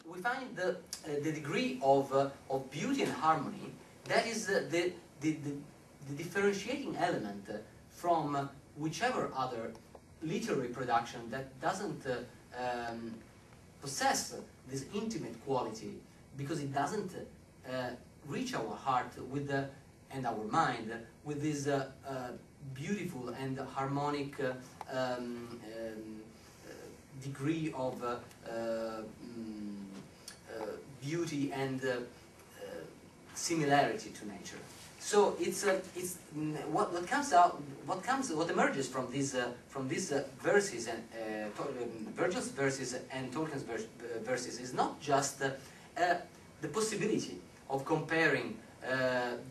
we find the degree of beauty and harmony that is the differentiating element from whichever other literary production that doesn't possess this intimate quality, because it doesn't reach our heart with and our mind with this beautiful and harmonic degree of beauty and similarity to nature. So it's what emerges from these verses and Virgil's verses and Tolkien's verses is not just the possibility of comparing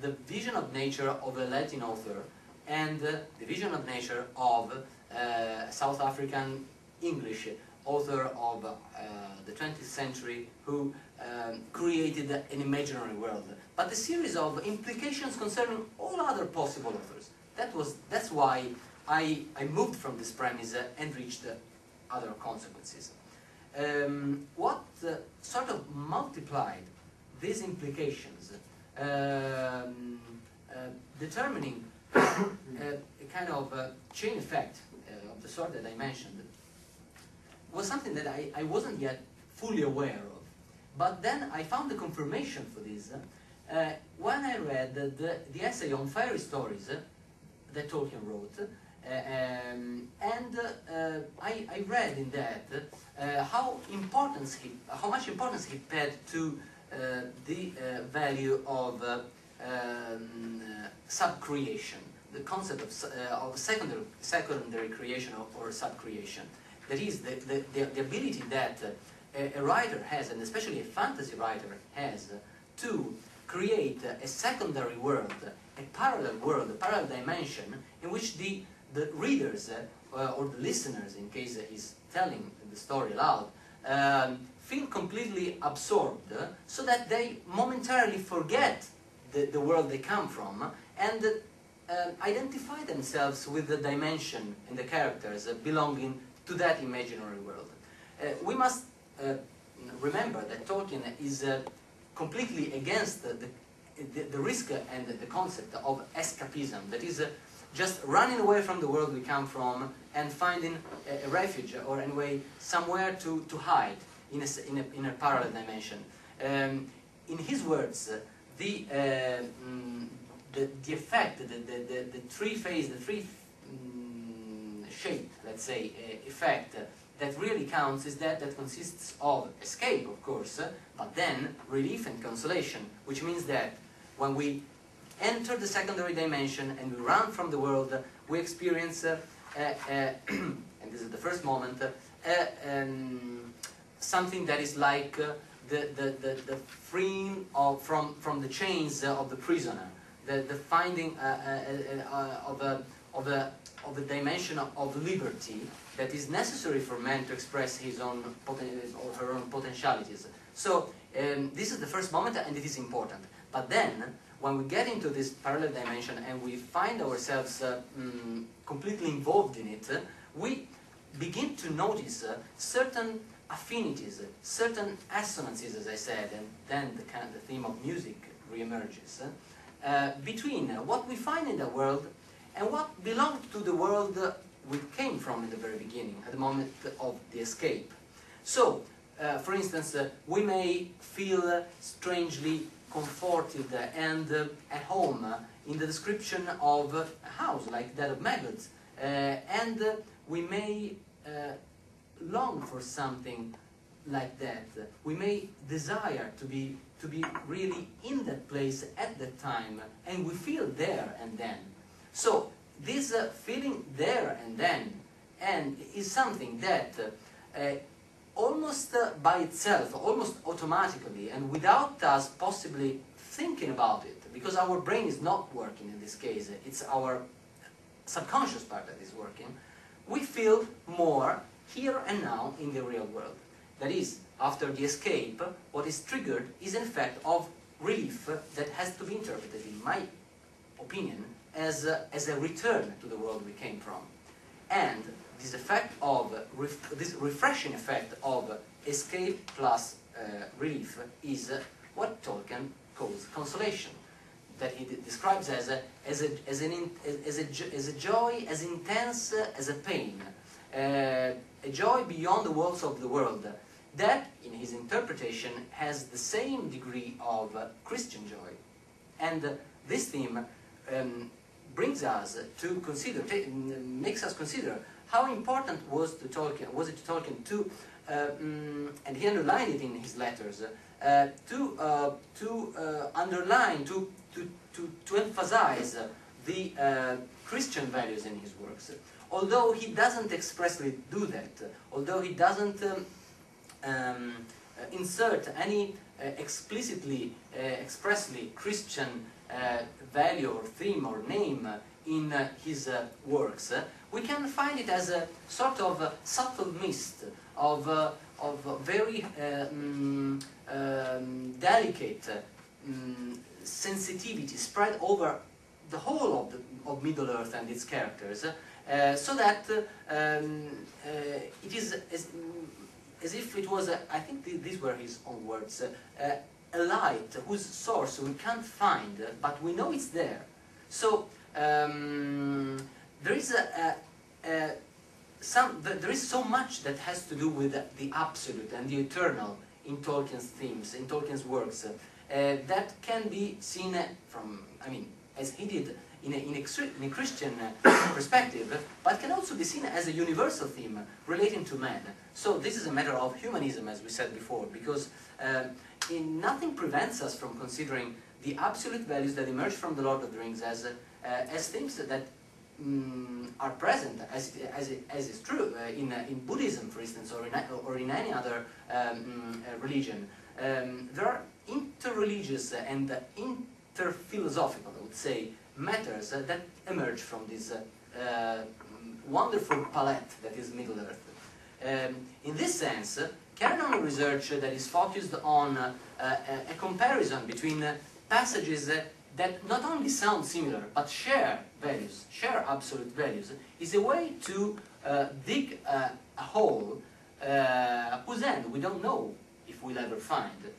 the vision of nature of a Latin author and the vision of nature of a South African English author of the 20th century who created an imaginary world, but a series of implications concerning all other possible authors. That's why I moved from this premise and reached other consequences. What sort of multiplied these implications, determining a kind of chain effect of the sort that I mentioned, was something that I wasn't yet fully aware of. But then I found the confirmation for this when I read the essay on fairy stories that Tolkien wrote, and I read in that how much importance he paid to the value of subcreation, the concept of secondary creation or subcreation. That is, the ability that a writer has, and especially a fantasy writer has, to create a secondary world, a parallel dimension, in which the readers, or the listeners, in case he's telling the story aloud, feel completely absorbed, so that they momentarily forget the world they come from, and identify themselves with the dimension and the characters belonging to that imaginary world. We must remember that Tolkien is completely against the risk and the concept of escapism, that is just running away from the world we come from and finding a refuge, or anyway somewhere to hide in a parallel dimension. In his words, the effect, the three-phase, the three-shape, let's say, effect that really counts is that consists of escape, of course, but then relief and consolation, which means that when we enter the secondary dimension and we run from the world, we experience, and this is the first moment, something that is like the freeing from the chains of the prisoner, the finding of a dimension of liberty that is necessary for man to express his own or her own potentialities. So this is the first moment, and it is important. But then, when we get into this parallel dimension and we find ourselves completely involved in it, we begin to notice certain affinities, certain assonances, as I said, and then the theme of music reemerges, between what we find in the world and what belonged to the world we came from in the very beginning, at the moment of the escape. So, for instance, we may feel strangely comforted and at home in the description of a house like that of Maggots, and we may long for something like that. We may desire to be really in that place at that time, and we feel there and then. So this feeling there and then is something that almost by itself, almost automatically, and without us possibly thinking about it, because our brain is not working in this case, it's our subconscious part that is working, we feel more here and now in the real world. That is, after the escape, what is triggered is an effect of relief that has to be interpreted, in my opinion, as a return to the world we came from. And this effect of this refreshing effect of escape plus relief is what Tolkien calls consolation, that he describes as a joy as intense as a pain, a joy beyond the walls of the world, that, in his interpretation, has the same degree of Christian joy. And this theme brings us to consider, makes us consider how important was it to Tolkien to, and he underlined it in his letters, to underline, to emphasize the Christian values in his works. Although he doesn't expressly do that, although he doesn't insert any expressly Christian value or theme or name in his works, we can find it as a sort of subtle mist of very delicate sensitivity spread over the whole of Middle-earth and its characters, so that it is as if it was, I think these were his own words, a light whose source we can't find, but we know it's there. So there is there is so much that has to do with the absolute and the eternal in Tolkien's themes, in Tolkien's works, that can be seen from, I mean, as he did in a Christian perspective, but can also be seen as a universal theme relating to man. So this is a matter of humanism, as we said before, because nothing prevents us from considering the absolute values that emerge from the Lord of the Rings as things that are present, as is true in Buddhism, for instance, or in any other religion. There are interreligious and interphilosophical, I would say, matters that emerge from this wonderful palette that is Middle-earth. In this sense, carrying on a research that is focused on a comparison between passages that not only sound similar, but share values, share absolute values, is a way to dig a hole whose end we don't know if we'll ever find.